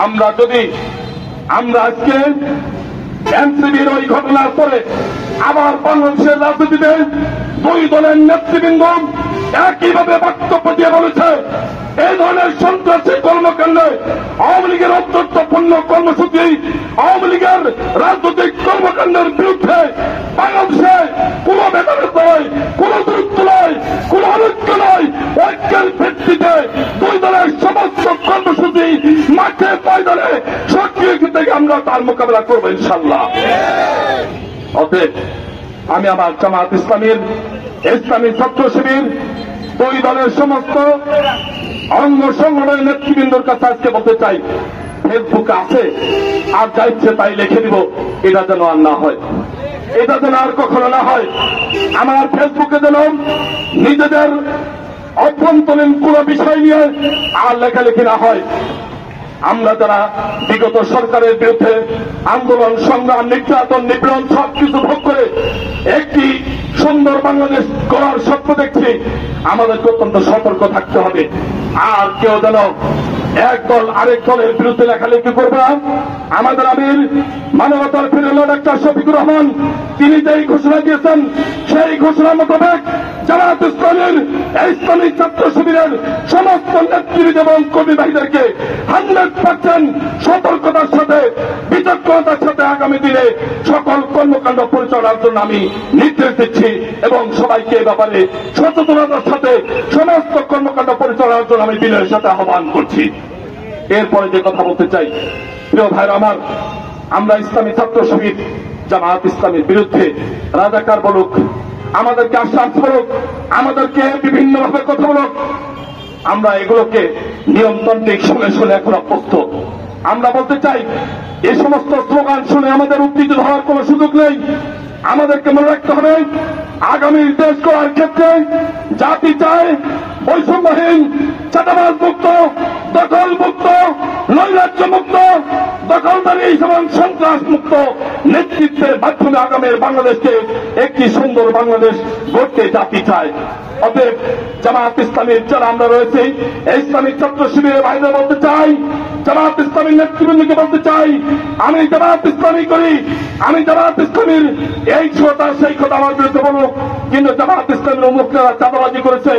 আমরা আজকে এনসিবির ওই ঘটনার পরে আবার বাংলাদেশের রাজনীতিতে দুই দলের নেতৃবৃন্দ একইভাবে বক্তব্য দিয়ে বলেছে এই ধরনের সন্ত্রাসী কর্মকাণ্ডে আওয়ামী লীগের অত্যন্তপূর্ণ কর্মসূচি, আওয়ামী লীগের রাজনৈতিক কর্মকাণ্ডের বিরুদ্ধে বাংলাদেশে কোন বেকারত্ব নয়, কোন দূরত্ব নয়, কোন অনৈক্য নয়, ঐক্যের ভিত্তিতে দুই দলের সমস্ত কর্মসূচি মাঠে ময়দানে সক্রিয় থেকে আমরা তার মোকাবেলা করবো ইনশাল্লাহ। অতএব আমি আমার জামাত ইসলামী ছাত্র শিবির দুই দলের সমস্ত অঙ্গ সংগঠনের নেতৃবৃন্দর কাছে আজকে বলতে চাই, ফেসবুকে আছে আর যা ইচ্ছে তাই লিখে দিব, এটা যেন আর না হয়, এটা যেন আর কখনো না হয়। আমার ফেসবুকে যেন নিজেদের অভ্যন্তরীণ কোন বিষয় নিয়ে আর লেখালেখি না হয়। আমরা যারা বিগত সরকারের বিরুদ্ধে আন্দোলন, সংগ্রাম, নির্যাতন, নিপীড়ন সবকিছু ভোগ করে একটি সুন্দর বাংলাদেশ গড়ার স্বপ্ন দেখছি, আমাদেরকে অত্যন্ত সতর্ক থাকতে হবে। আর কেউ যেন এক দল আরেক দলের বিরুদ্ধে লেখালেখি করবে না। আমাদের আমির মানবতার ফিরল ডাক্তার শফিকুর রহমান তিনি যেই ঘোষণা দিয়েছেন সেই ঘোষণা মোতাবেক জামাত ইসলামী ছাত্র শিবিরের সমস্ত নেতৃবৃন্দ এবং কর্মী ভাইদেরকে 100% সতর্কতার সাথে, বিচক্ষণতার সাথে আগামী দিনে সকল কর্মকাণ্ড পরিচালনার জন্য আমি নির্দেশ দিচ্ছি এবং সবাইকে এ ব্যাপারে সচেতনতার সাথে সমস্ত কর্মকাণ্ড পরিচালনার জন্য আমি বিনয়ের সাথে আহ্বান করছি। এরপরে যে কথা বলতে চাই, প্রিয় ভাইরা আমার, আমরা ইসলামী ছাত্র শিবির জামাত ইসলামীর বিরুদ্ধে রাজাকার বলুক, আমাদেরকে আশ্বাস করুক, আমাদেরকে বিভিন্নভাবে কথা বলুক, আমরা এগুলোকে নিয়মতান্ত্রিক শুনে শুনে এখন অভ্যস্ত। আমরা বলতে চাই এই সমস্ত স্লোগান শুনে আমাদের উত্তেজিত হওয়ার কোন সুযোগ নেই। আমাদেরকে মনে রাখতে হবে আগামী দেশ গড়ার ক্ষেত্রে জাতি চায় বৈষম্যহীন, চাঁদাবাজ মুক্ত, দখল মুক্ত, নৈরাজ্য মুক্ত, দখলদারি এবং সন্ত্রাস মুক্ত নেতৃত্বের মাধ্যমে আগামীর বাংলাদেশকে একটি সুন্দর বাংলাদেশ গড়তে জাতি চায়। অতএব জামাত ইসলামীর যারা আমরা রয়েছে ইসলামী ছাত্র শিবিরের বাইরে বলতে চাই, জামাত ইসলামীর নেতৃবৃন্দকে বলতে চাই, আমি জামাত ইসলামী করি, আমি জামাত ইসলামীর এই কথা সেই কথা আমার বিরুদ্ধে বলুক, কিন্তু জামাত ইসলামের অমুক নেতা চাঁদাবাজি করেছে,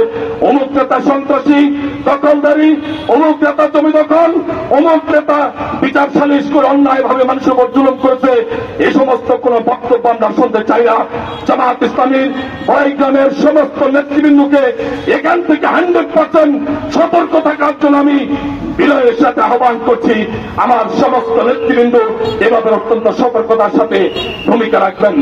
অমুক নেতা সন্ত্রাসী, দখলদারি, অমুক নেতা জমি দখল, অমুক নেতা বিচার সালিশ করে অন্যায় ভাবে মানুষের উপর জুলুম করেছে, এই সমস্ত কোন বক্তব্য আমরা শুনতে চাই না। জামাত ইসলামীর বড়াইগ্রামের সমস্ত নেতৃবৃন্দকে এখান থেকে 100% সতর্ক থাকার জন্য আমি বিনয়ের সাথে আহ্বান করছি। আমার সমস্ত নেতৃবৃন্দ এভাবে অত্যন্ত সতর্কতার সাথে ভূমিকা রাখবেন।